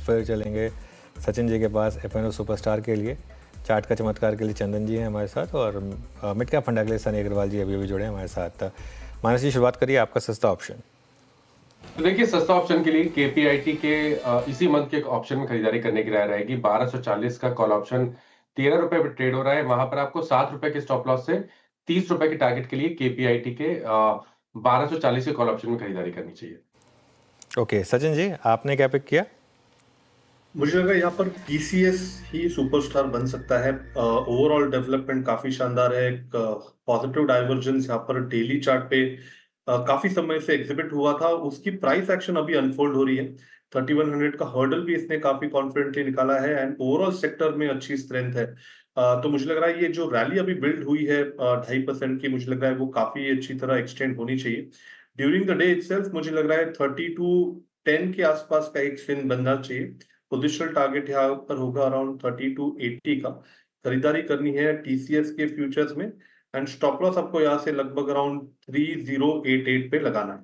फिर चलेंगे सचिन जी के पास एफएनओ सुपरस्टार के लिए। चार्ट का चमत्कार के लिए चंदन जी हैं हमारे साथ, और मिड कैप फंडा के लिए सनी अग्रवाल जी अभी जुड़े हैं हमारे साथ। मानस जी, शुरुआत करिए, आपका सस्ता ऑप्शन। तो देखिए, सस्ता ऑप्शन के लिए केपीआईटी के इसी मंथ के एक ऑप्शन में खरीदारी करने की राय रहेगी। 1240 का कॉल ऑप्शन 13 रुपए पे ट्रेड हो रहा है। वहां पर आपको 7 रुपए के स्टॉप लॉस से 30 रुपए के टारगेट के लिए केपीआईटी के 1240 के कॉल ऑप्शन में खरीदारी करनी चाहिए। ओके, सचिन जी आपने क्या पिक किया? मुझे लगा यहाँ पर टीसीएस ही सुपरस्टार बन सकता है। ओवरऑल डेवलपमेंट काफी शानदार है। एक पॉजिटिव डाइवर्जेंस यहाँ पर डेली चार्ट पे काफी समय से एग्जिबिट हुआ था। उसकी प्राइस एक्शन अभी अनफोल्ड हो रही है। 3100 का हर्डल भी इसने काफी कॉन्फिडेंटली निकाला है एंड ओवरऑल सेक्टर में अच्छी स्ट्रेंथ है। तो मुझे लग रहा है ये जो रैली अभी बिल्ड हुई है 2.5% की, मुझे लग रहा है वो काफी अच्छी तरह एक्सटेंड होनी चाहिए। ड्यूरिंग द डे इटसेल्फ मुझे लग रहा है 30 to 10 के आसपास का एक स्विंग बनना चाहिए। पोजिशनल टारगेट यहाँ पर होगा अराउंड 30 to 80 का। खरीदारी करनी है टीसीएस के फ्यूचर्स में एंड स्टॉप लॉस आपको यहाँ से लगभग अराउंड 3088 पे लगाना है।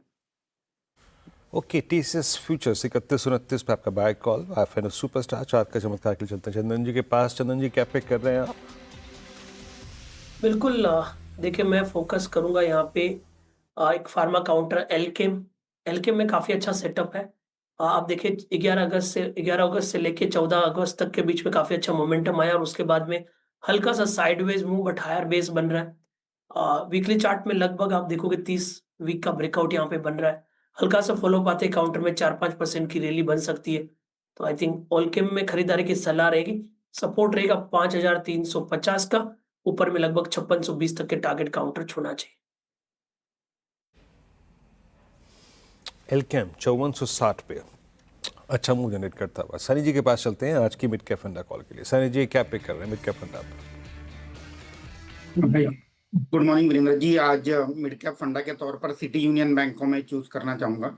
ओके, टीसीएस फ्यूचर्स 3129 पे आपका buy call. F and O superstar chart का चमत्कार के लिए चलते हैं चंदन जी के पास। चंदन जी, क्या पिक कर रहे हैं आप? बिल्कुल, देखिए मैं फोकस करूंगा यहाँ पे एक फार्मा काउंटर एल्केम में काफी अच्छा सेटअप है। आप देखिए 11 अगस्त से लेके 14 अगस्त तक के बीच में काफी अच्छा मोमेंटम आया और उसके बाद में हल्का सा sideways move but higher base बन रहा है। वीकली चार्ट में लगभग आप देखोगे 30 वीक का ब्रेकआउट यहाँ पे बन रहा है। हल्का सा फॉलो पाते काउंटर में 4-5% की रैली बन सकती है। तो आई थिंक ऑलकेम में खरीदारी की सलाह रहेगी। सपोर्ट रहेगा 5350 का, ऊपर में लगभग 5620 तक के टारगेट काउंटर छूना चाहिए। एल्केम 5460 पे अच्छा मूव जनरेट करता हुआ। सनी जी के पास चलते हैं आज की मिड कैप फंडा कॉल के लिए। सनी जी, क्या पिक कर रहे हैं मिड कैप फंडा पर? Good morning Virendra ji. आज मिड कैप फंडा के तौर पर सिटी यूनियन बैंक को मैं चूज करना चाहूंगा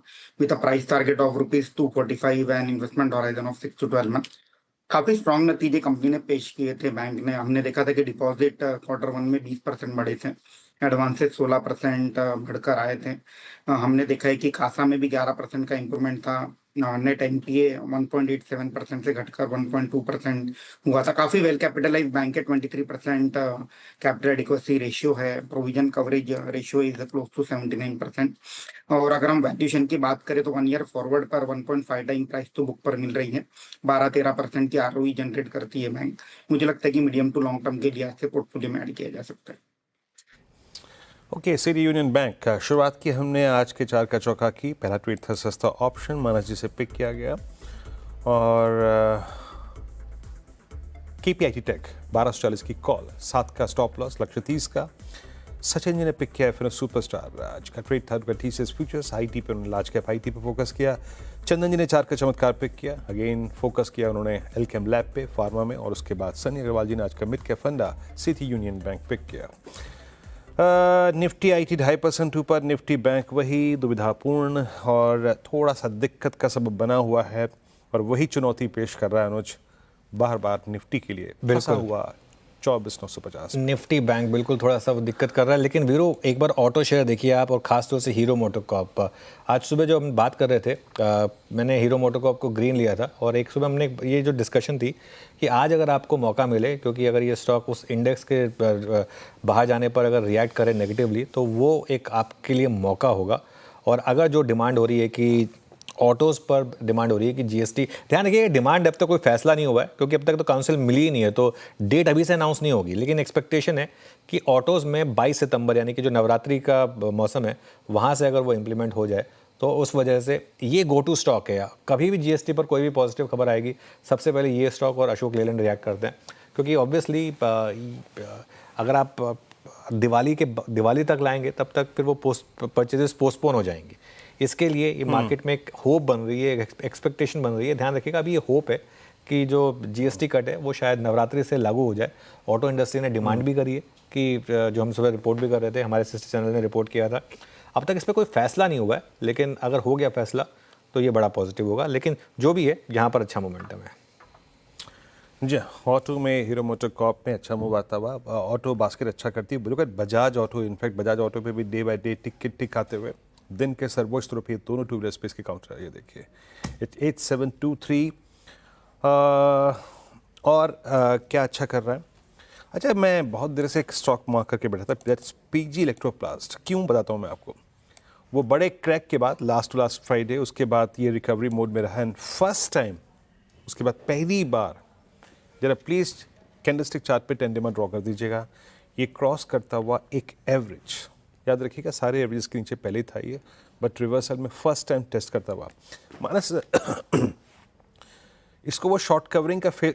with a price target of ₹245 and investment horizon of 6 to 12 month. काफी स्ट्रॉन्ग नतीजे कंपनी ने पेश किए थे। बैंक ने, हमने देखा था कि डिपॉजिट Q1 में 20% बढ़े थे, एडवांसेस 16% बढ़कर आए थे। हमने देखा है कि खासा में भी 11% का इंप्रूवमेंट था। नेट एनपीए 1.87% से घटकर 1.2% हुआ था। काफी वेल कैपिटलाइज्ड बैंक है। 23% कैपिटल एडिक्वेसी रेशियो है। Provision coverage ratio is close to 79%। और अगर हम वैल्यूएशन की बात करें तो 1 ईयर फॉरवर्ड पर 1.5 टाइम प्राइस तो बुक पर मिल रही है। 12-13% की आरओई जनरेट करती है बैंक। मुझे लगता है कि मीडियम टू लॉन्ग टर्म के लिए ऐसे पोर्टफोलियो में ऐड किया जा सकता है। ओके, सिटी यूनियन बैंक शुरुआत की हमने आज के 4 का चौका की। पहला ट्वीट था सस्ता ऑप्शन, मानस जी से पिक किया गया। और केपीआईटी टेक 1240 की कॉल, 7 का स्टॉप लॉस, लक्ष्य 30 का। सचिन जी ने पिक किया फिर सुपरस्टार। आज का ट्रेड था टीसीएस फ्यूचर्स, आईटी पे उन्होंने लार्ज कैप आईटी पे फोकस किया। चंदन जी ने 4 का चमत्कार पिक किया, अगेन फोकस किया उन्होंने एल्केम लैब पे, फार्मा में। और उसके बाद सनी अग्रवाल जी ने आज का मिड कैप फंडा सिटी यूनियन बैंक पिक किया। निफ्टी आईटी 2.5% ऊपर, निफ्टी बैंक वही दुविधापूर्ण और थोड़ा सा दिक्कत का सबब बना हुआ है और वही चुनौती पेश कर रहा है अनुज बार बार निफ्टी के लिए। फंसा हुआ 24,950। निफ्टी बैंक बिल्कुल थोड़ा सा वो दिक्कत कर रहा है। लेकिन वीरो, एक बार ऑटो शेयर देखिए आप, और खास तौर से हीरो मोटोकॉर्प। आज सुबह जो हम बात कर रहे थे, मैंने हीरो मोटोकॉर्प को ग्रीन लिया था, और एक सुबह हमने ये जो डिस्कशन थी कि आज अगर आपको मौका मिले, क्योंकि अगर ये स्टॉक उस इंडेक्स के बाहर जाने पर अगर रिएक्ट करे नेगेटिवली, तो वो एक आपके लिए मौका होगा। और अगर जो डिमांड हो रही है कि ऑटोज़ पर डिमांड हो रही है कि जीएसटी, ध्यान रखिए डिमांड अब तक कोई फैसला नहीं हुआ है, क्योंकि अब तक तो काउंसिल मिली ही नहीं है, तो डेट अभी से अनाउंस नहीं होगी। लेकिन एक्सपेक्टेशन है कि ऑटोज़ में 22 सितंबर यानी कि जो नवरात्रि का मौसम है, वहाँ से अगर वो इम्प्लीमेंट हो जाए तो उस वजह से ये गो टू स्टॉक है। कभी भी जीएसटी पर कोई भी पॉजिटिव खबर आएगी, सबसे पहले ये स्टॉक और अशोक लेलैंड रिएक्ट करते हैं, क्योंकि ऑब्वियसली अगर आप दिवाली तक लाएंगे तब तक फिर वो परचेजेस पोस्टपोन हो जाएंगे। इसके लिए ये मार्केट में एक होप बन रही है, एक एक्सपेक्टेशन बन रही है। ध्यान रखिएगा, अभी ये होप है कि जो जीएसटी कट है वो शायद नवरात्रि से लागू हो जाए। ऑटो इंडस्ट्री ने डिमांड भी करी है कि जो हम सुबह रिपोर्ट भी कर रहे थे, हमारे सिस्टर चैनल ने रिपोर्ट किया था। अब तक इस पर कोई फैसला नहीं हुआ है, लेकिन अगर हो गया फैसला तो ये बड़ा पॉजिटिव होगा। लेकिन जो भी है, यहाँ पर अच्छा मोमेंटम है। जी, ऑटो में हीरो मोटोकॉर्प में अच्छा मूव आता हुआ। ऑटो बास्केट अच्छा करती है बिल्कुल। Bajaj auto, in fact Bajaj auto पे भी डे बाय डे टिक आते हुए दिन के सर्वोच्च तरफ ये दोनों टू व्हीलर स्पेस के काउंटर है। ये देखिए 8723 क्या अच्छा कर रहा है? अच्छा, मैं बहुत देर से एक स्टॉक मार्क करके बैठा था, दैट्स पीजी इलेक्ट्रोप्लास्ट। क्यों बताता हूँ मैं आपको। वो बड़े क्रैक के बाद लास्ट फ्राइडे, उसके बाद ये रिकवरी मोड में रहा एंड फर्स्ट टाइम, उसके बाद पहली बार, जरा प्लीज़ कैंडलस्टिक चार्ट पे 10 डेमा ड्रॉ कर दीजिएगा, ये क्रॉस करता हुआ एक एवरेज, याद रखिएगा सारे एवरेज के नीचे पहले था ये, बट रिवर्सल में फर्स्ट टाइम टेस्ट करता हुआ माइनस इसको वो शॉर्ट कवरिंग का फेज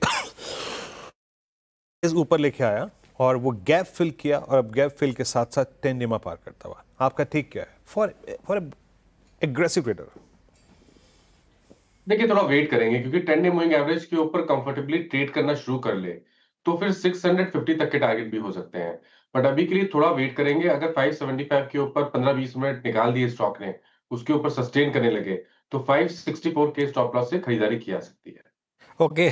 ऊपर लेके आया और वो गैप फिल किया, और अब गैप फिल के साथ साथ 10 डेमा पार करता हुआ। आपका टेक क्या है फॉर एग्रेसिव ट्रेडर? देखिए थोड़ा वेट करेंगे, क्योंकि 10 डे मूविंग एवरेज के ऊपर कंफर्टेबली ट्रेड करना शुरू कर ले तो फिर 650 तक के टारगेट भी हो सकते हैं। बट अभी के लिए थोड़ा वेट करेंगे। अगर 575 के ऊपर 15-20 मिनट निकाल दिए स्टॉक ने, उसके ऊपर सस्टेन करने लगे, तो 564 के स्टॉप लॉस से खरीदारी की जा सकती है। ओके